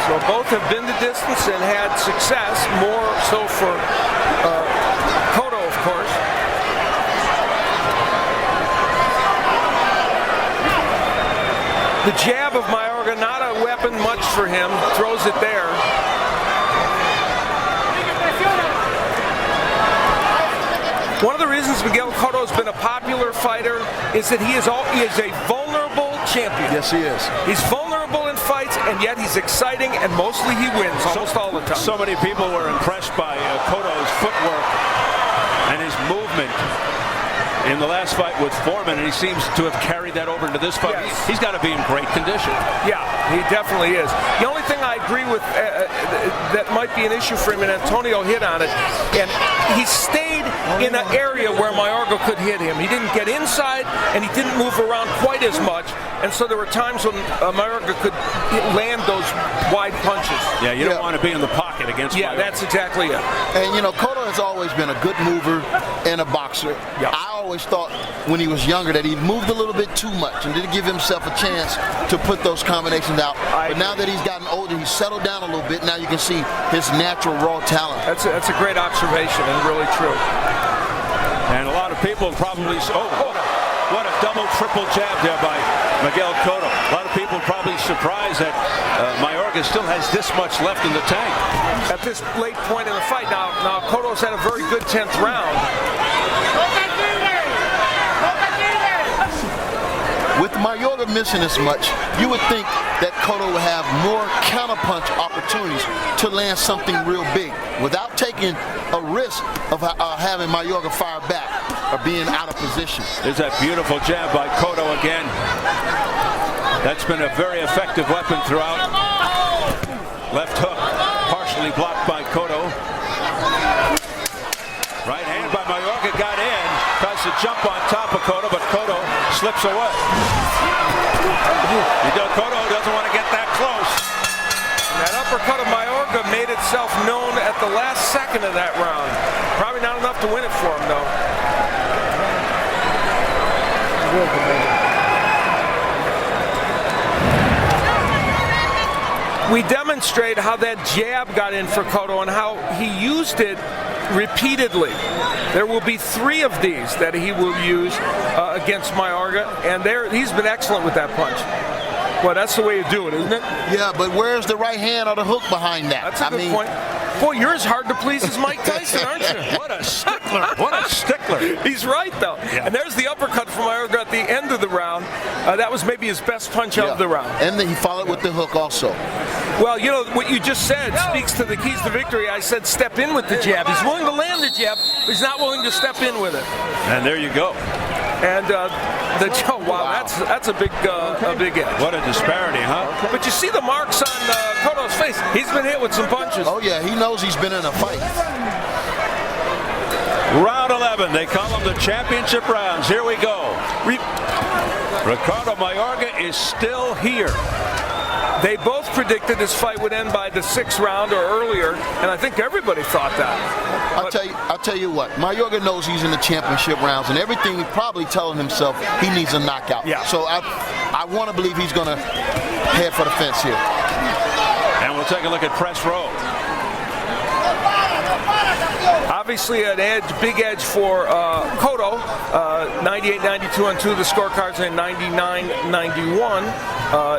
So both have been the distance and had success, more so for Cotto The jab of Mayorga, not a weapon much for him. Throws it there. One of the reasons Miguel Cotto has been a popular fighter is that he is a vulnerable champion.
Yes, he is.
He's vulnerable in fights, and yet he's exciting, and mostly he wins almost all the time.
So many people were impressed by Cotto's footwork and his movement in the last fight with Foreman, and he seems to have carried that over into this fight.
Yes.
He's got to be in great condition.
Yeah, he definitely is. The only thing I agree with that might be an issue for him, and Antonio hit on it, and he stayed in an area where Mayorga could hit him. He didn't get inside, and he didn't move around quite as much, and so there were times when Mayorga could land those wide punches.
Yeah, you don't want to be in the pocket against
Yeah,
Mayorga.
that's exactly it.
And, you know, Cotto has always been a good mover and a boxer.
Yeah.
I always thought when he was younger that he moved a little bit too much and didn't give himself a chance to put those combinations out. But now that he's gotten older, he's settled down a little bit. Now you can see his natural raw talent.
That's a great observation and really true.
And a lot of people probably, what a double, triple jab there by Miguel Cotto. A lot of people probably surprised that Mayorga still has this much left in the tank.
At this late point in the fight, now Cotto's had a very good 10th round.
With Mayorga missing as much, you would think that Cotto would have more counterpunch opportunities to land something real big without taking a risk of having Mayorga fire back or being out of position.
There's that beautiful jab by Cotto again. That's been a very effective weapon throughout. Left hook, partially blocked by Cotto. Right hand by Mayorga, got in, tries to jump on top of Cotto, but Cotto slips away. Cotto doesn't want to get that close.
That uppercut of Mayorga made itself known at the last second of that round. Probably not enough to win it for him, though. We demonstrate how that jab got in for Cotto and how he used it repeatedly. There will be 3 of these that he will use against Mayorga, and he's been excellent with that punch. Well, that's the way you do it, isn't it?
Yeah, but where's the right hand or the hook behind that?
That's a good point. Boy, you're as hard to please as Mike Tyson, aren't you?
What a stickler. What a stickler.
He's right, though. Yeah. And there's the uppercut from Mayorga at the end of the round. That was maybe his best punch of the round.
And then he followed with the hook also.
Well, you know, what you just said speaks to the keys to victory. I said step in with the jab. He's willing to land the jab, but he's not willing to step in with it.
And there you go.
And that's a big edge.
What a disparity, huh?
But you see the marks on Cotto's face. He's been hit with some punches.
Oh, yeah, he knows he's been in a fight.
Round 11, they call them the championship rounds. Here we go. Ricardo Mayorga is still here.
They both predicted this fight would end by the 6th round or earlier, and I think everybody thought that.
I'll tell you what, Mayorga knows he's in the championship rounds, and everything he's probably telling himself he needs a knockout.
Yeah.
So I want to believe he's going to head for the fence here.
And we'll take a look at press row.
Obviously an edge, big edge for Cotto, 98-92 on 2 of the scorecards and 99-91.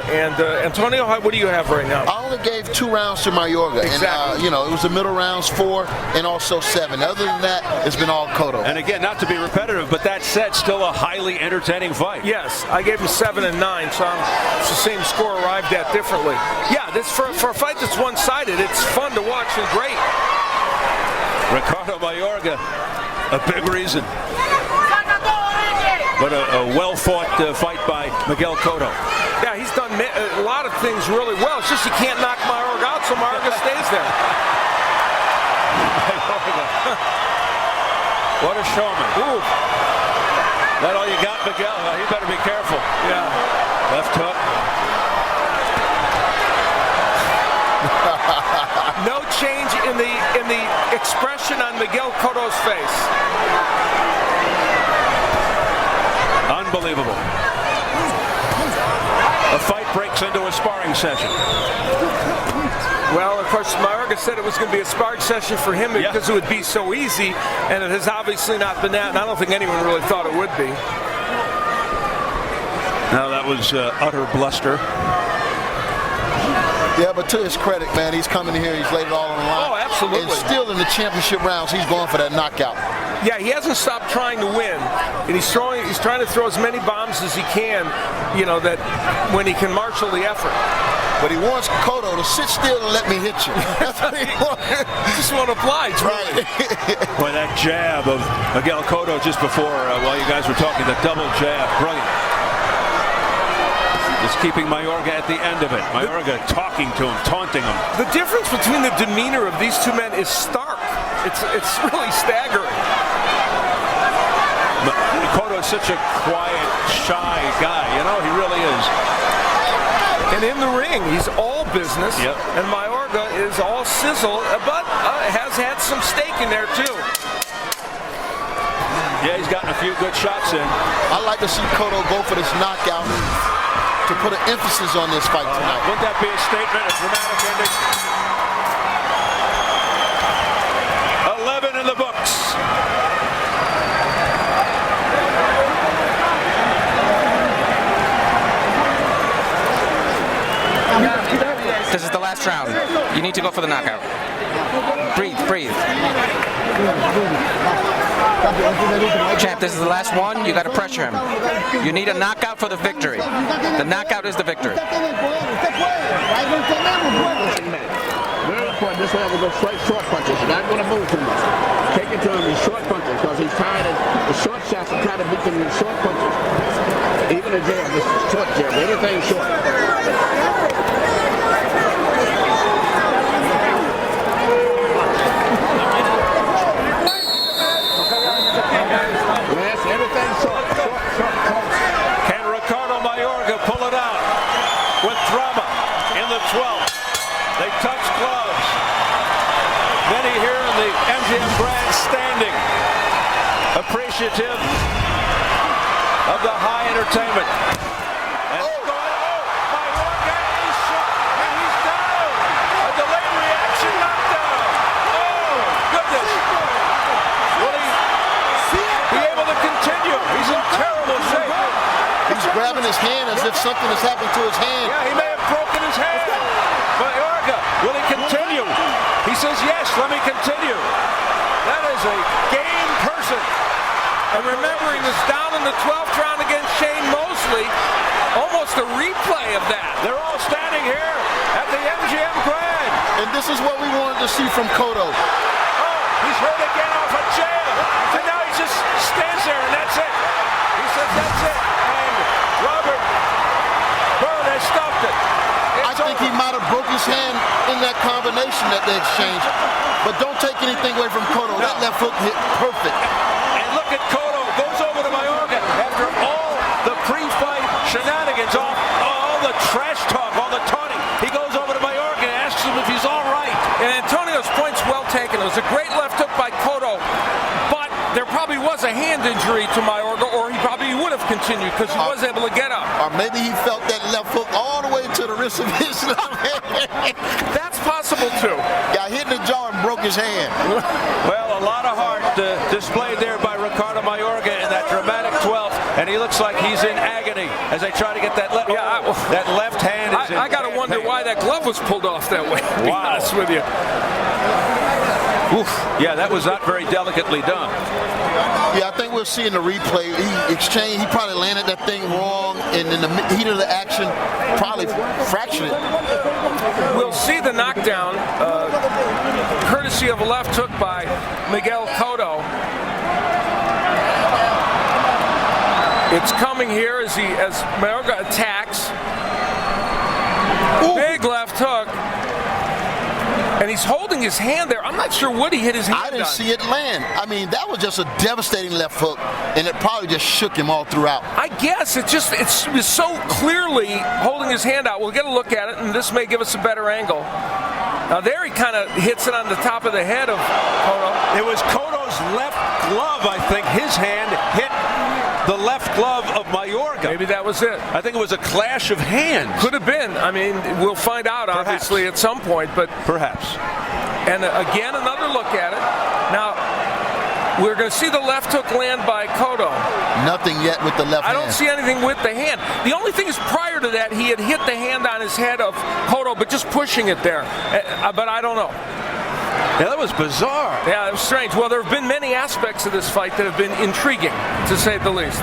And Antonio, what do you have right now?
I only gave 2 rounds to Mayorga.
Exactly.
And, it was the middle rounds 4 and also 7. Other than that, it's been all Cotto.
And again, not to be repetitive, but that said, still a highly entertaining fight.
Yes, I gave him 7 and 9, so it's the same score arrived at differently. Yeah, this for a fight that's one-sided, it's fun to watch and great.
Ricardo Mayorga, a big reason. But a well-fought fight by Miguel Cotto.
Yeah, he's done a lot of things really well. It's just you can't knock Mayorga out, so Mayorga stays there.
What a showman.
Ooh.
That all you got, Miguel? Well, you better be careful.
Yeah.
Left hook.
No change in the expression on Miguel Cotto's face.
Unbelievable. A fight breaks into a sparring session.
Well, of course, Mayorga said it was going to be a sparring session for him because it would be so easy, and it has obviously not been that, and I don't think anyone really thought it would be.
Now that was utter bluster.
Yeah, but to his credit, man, he's coming here, he's laid it all on the line.
Oh, absolutely.
And still in the championship rounds, he's going for that knockout.
Yeah, he hasn't stopped trying to win, and he's trying to throw as many bombs as he can, you know, that when he can marshal the effort.
But he wants Cotto to sit still and let me hit you. That's what he wants.
Just won't oblige, really.
Boy, that jab of Miguel Cotto just before, while you guys were talking, the double jab, brilliant. Just keeping Mayorga at the end of it. Mayorga talking to him, taunting him.
The difference between the demeanor of these two men is stark. It's really staggering.
Cotto is such a quiet, shy guy. You know, he really is.
And in the ring, he's all business.
Yep.
And Mayorga is all sizzle, but has had some stake in there, too.
Yeah, he's gotten a few good shots in.
I'd like to see Cotto go for this knockout to put an emphasis on this fight tonight.
Wouldn't that be a statement, a dramatic ending? 11 in the books.
This is the last round. You need to go for the knockout. Breathe, breathe. Champ, this is the last one. You got to pressure him. You need a knockout for the victory. The knockout is the victory.
Very important. This one will go straight short punches. You're not going to move too much. Take it to him in short punches because he's tired of the short shots and trying to beat him in short punches. Even a jab, this short jab, anything short.
Can Ricardo Mayorga pull it out with drama in the 12th? They touch gloves. Many here in the MGM Grand standing, appreciative of the high entertainment. And Mayorga is shot, and he's down. A delayed reaction knockdown. Oh, goodness. Will he be able to continue? He's in terrible shape.
He's grabbing his hand as if something has happened to his hand.
Yeah, he may have broken his hand. Mayorga, will he continue? He says, yes, let me continue. That is a game person.
And remember, he was down in the 12th round against Shane Mosley. Almost a replay of that.
They're all standing here at the MGM Grand.
And this is what we wanted to see from Cotto.
Oh, he's hurt again off a jab. And now he just stands there and that's it. He says that's it. And Robert Byrd has stopped it.
I think he might have broke his hand in that combination that they exchanged. But don't take anything away from Cotto. That left hook hit perfect.
And look at Cotto. Goes over to Mayorga after all the pre-fight shenanigans, all the trash talk, all the taunting. He goes over to Mayorga and asks him if he's all right.
And Antonio's point's well taken. It was a great left hook by Cotto, but there probably was a hand injury to Mayorga, or he probably would have continued because he was able to get up.
Or maybe he felt that left hook all the way to the wrist of his left hand.
That's possible too.
Got hit in the jaw and broke his hand.
Well, a lot of heart displayed there by Ricardo Mayorga in that dramatic 12th, and he looks like he's in agony as they try to get that left. That left hand is
I got to wonder why that glove was pulled off that way. To be honest with you.
Oof. Yeah, that was not very delicately done.
Yeah, I think we'll see in the replay. He probably landed that thing wrong, and in the heat of the action, probably fractured it.
We'll see the knockdown, courtesy of a left hook by Miguel Cotto. It's coming here as Mayorga attacks. Ooh. Big left hook. And he's holding his hand there. I'm not sure what he hit his hand on.
I didn't see it land. I mean, that was just a devastating left hook, and it probably just shook him all throughout.
I guess it was so clearly holding his hand out. We'll get a look at it, and this may give us a better angle. Now there he kind of hits it on the top of the head of Cotto.
It was Cotto's left glove, I think. His hand hit the left glove of Mayorga.
Maybe that was it.
I think it was a clash of hands.
Could have been. I mean, we'll find out, obviously, at some point. But
perhaps.
And again, another look at it. Now, We're going to see the left hook land by Cotto.
Nothing yet with the left hand.
I don't see anything with the hand. The only thing is prior to that, he had hit the hand on his head of Cotto, but just pushing it there. But I don't know.
Yeah, that was bizarre.
Yeah, it was strange. Well, there have been many aspects of this fight that have been intriguing, to say the least.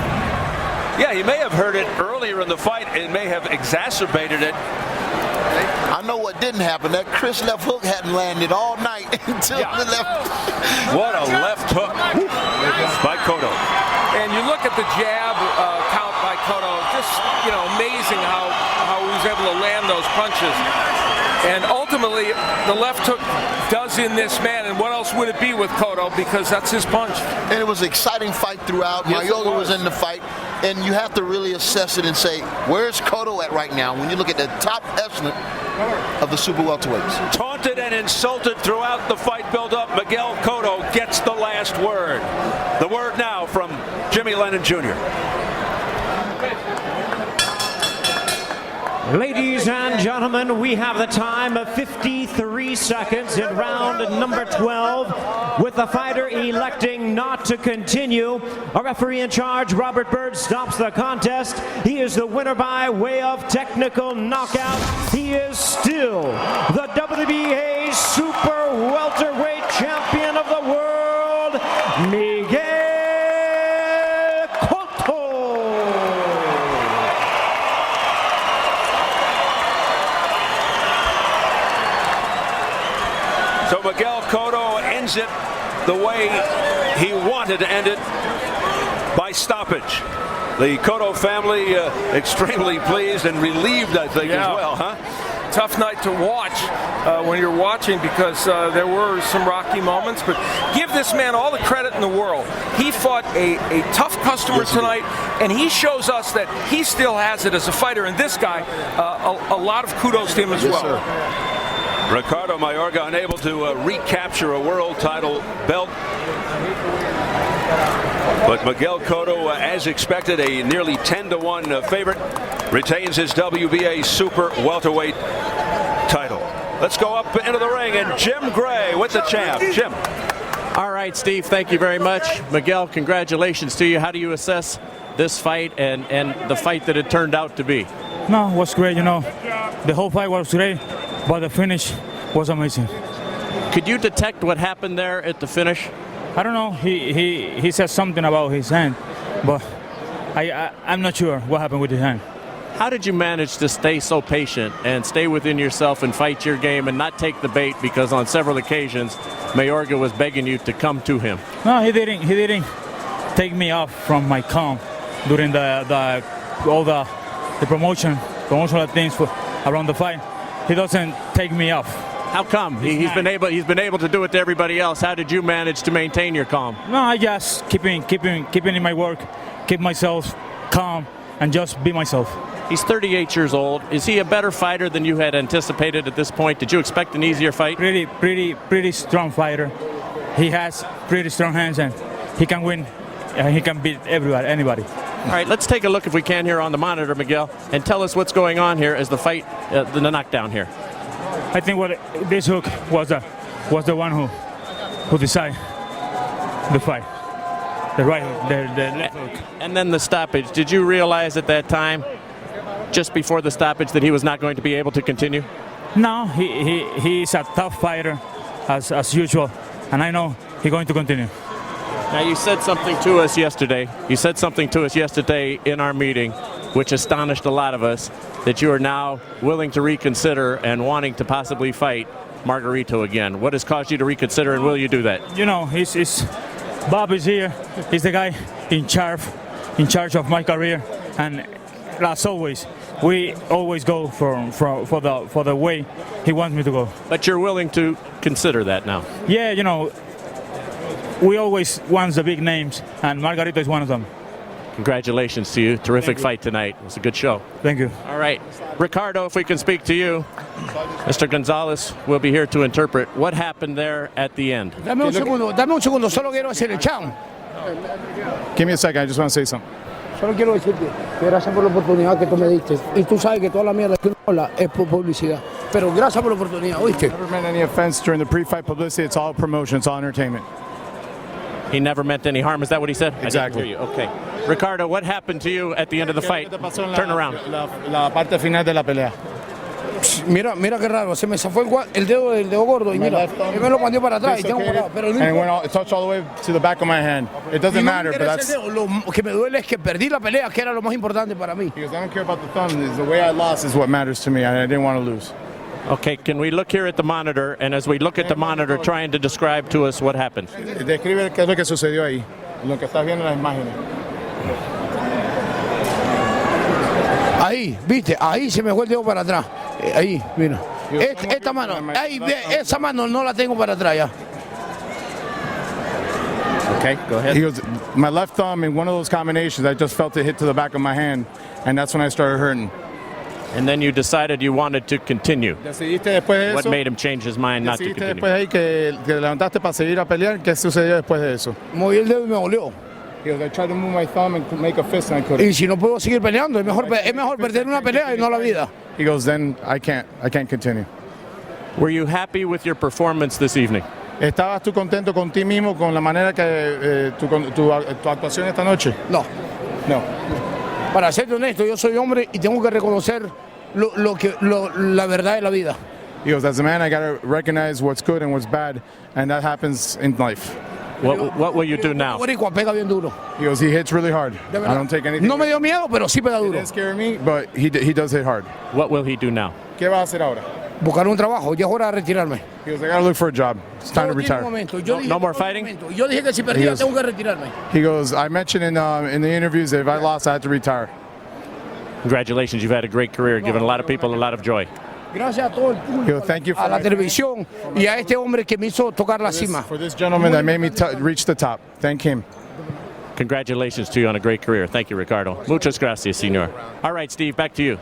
Yeah, you may have heard it earlier in the fight. It may have exacerbated it.
I know what didn't happen. That Chris left hook hadn't landed all night until the left.
What a left hook by Cotto.
And you look at the jab count by Cotto, just, amazing how he was able to land those punches. And ultimately, the left hook does in this man. And what else would it be with Cotto? Because that's his punch.
And it was an exciting fight throughout.
Yes,
Mayorga was in the fight. And you have to really assess it and say, where's Cotto at right now when you look at the top echelon of the super welterweights?
Taunted and insulted throughout the fight build-up, Miguel Cotto gets the last word. The word now from Jimmy Lennon Jr.
Ladies and gentlemen, we have the time of 53 seconds in round number 12, with the fighter electing not to continue. A referee in charge, Robert Bird, stops the contest. He is the winner by way of technical knockout. He is still the WBA Super Welterweight Champion of the world, Miguel Cotto.
So Miguel Cotto ends it the way he wanted to end it, by stoppage. The Cotto family extremely pleased and relieved, I think, as well, huh?
Tough night to watch when you're watching, because there were some rocky moments, but give this man all the credit in the world. He fought a tough customer tonight, and he shows us that he still has it as a fighter, and this guy, a lot of kudos to him as well.
Sir.
Ricardo Mayorga unable to recapture a world title belt. But Miguel Cotto, as expected, a nearly 10-to-1 favorite, retains his WBA Super Welterweight title. Let's go up into the ring, and Jim Gray with the champ. Jim.
All right, Steve, thank you very much. Miguel, congratulations to you. How do you assess this fight and the fight that it turned out to be?
No, it was great, The whole fight was great, but the finish was amazing.
Could you detect what happened there at the finish?
I don't know. He said something about his hand, but I'm not sure what happened with his hand.
How did you manage to stay so patient and stay within yourself and fight your game and not take the bait, because on several occasions Mayorga was begging you to come to him?
No, he didn't take me off from my calm during all the promotional things around the fight. He doesn't take me off.
How come? He's been able to do it to everybody else. How did you manage to maintain your calm?
No, I just keeping in my work, keep myself calm, and just be myself.
He's 38 years old. Is he a better fighter than you had anticipated at this point? Did you expect an easier fight?
Pretty strong fighter. He has pretty strong hands, and he can win. He can beat anybody.
All right, let's take a look, if we can, here on the monitor, Miguel, and tell us what's going on here as the fight, the knockdown here.
I think this hook was the one who decided the fight. The left hook.
And then the stoppage. Did you realize at that time, just before the stoppage, that he was not going to be able to continue?
No, he's a tough fighter as usual, and I know he's going to continue.
Now, you said something to us yesterday. You said something to us yesterday in our meeting, which astonished a lot of us, that you are now willing to reconsider and wanting to possibly fight Margarito again. What has caused you to reconsider, and will you do that?
Bob is here. He's the guy in charge of my career, and as always, we always go for the way he wants me to go.
But you're willing to consider that now?
Yeah, we always want the big names, and Margarito is one of them.
Congratulations to you. Terrific fight tonight. It was a good show.
Thank you.
All right. Ricardo, if we can speak to you. Mr. Gonzalez will be here to interpret what happened there at the end.
Dame un segundo, solo quiero hacer el chao.
Give me a second, I just want to say something.
Solo quiero decirte que gracias por la oportunidad que tú me diste. Y tú sabes que toda la mierda que uno habla es por publicidad. Pero gracias por la oportunidad, ¿oíste?
Never meant any offense during the pre-fight publicity. It's all promotion, it's all entertainment.
He never meant any harm. Is that what he said?
Exactly.
I didn't hear you. Okay. Ricardo, what happened to you at the end of the fight? Turn around.
La parte final de la pelea.
Mira qué raro, se me zafó el dedo del dedo gordo y mira, él me lo mandió para atrás y tengo morado, pero no
And it touched all the way to the back of my hand. It doesn't matter, but that's...
Lo que me duele es que perdí la pelea, que era lo más importante para mí.
Because I don't care about the thumb. The way I lost is what matters to me, and I didn't want to lose.
Okay, can we look here at the monitor, and as we look at the monitor, trying to describe to us what happened.
Describe qué es lo que sucedió ahí, lo que estás viendo en las imágenes.
Ahí, viste, ahí se me fue el dedo para atrás. Ahí, mira. Esta mano, ahí, esa mano no la tengo para atrás ya.
Okay, go ahead.
He goes, my left thumb in one of those combinations, I just felt it hit to the back of my hand, and that's when I started hurting.
And then you decided you wanted to continue.
¿Decidiste después de eso?
What made him change his mind not to
¿Decidiste
continue?
después de ahí que levantaste para seguir a pelear? ¿Qué sucedió después de eso?
Moví el dedo y me dolió.
He goes, I tried to move my thumb and make a fist and I couldn't.
Y si no puedo seguir peleando, es mejor perder una pelea y no la vida.
He goes, then I can't continue.
Were you happy with your performance this evening?
¿Estabas tú contento con ti mismo con la manera que tu actuación esta noche?
No.
No.
Para serte honesto, yo soy hombre y tengo que reconocer la verdad de la vida.
He goes, as a man, I got to recognize what's good and what's bad, and that happens in life.
What will you do now?
Boricua pega bien duro.
He goes, he hits really hard. I don't take anything.
No me dio miedo, pero sí pega
It
duro.
didn't scare me, but he does hit hard.
What will he do now?
¿Qué va a hacer ahora?
Buscar un trabajo, ya es hora de retirarme.
He goes, I got to look for a job. It's time to retire.
No more fighting?
Yo dije que si perdía tengo que retirarme.
He goes, I mentioned in the interviews that if I lost, I had to retire.
Congratulations, you've had a great career, given a lot of people a lot of joy.
Gracias a todo el público, a la televisión y a este hombre que me hizo tocar la cima.
For this gentleman that made me reach the top. Thank him.
Congratulations to you on a great career. Thank you, Ricardo. Muchas gracias, senor. All right, Steve, back to you.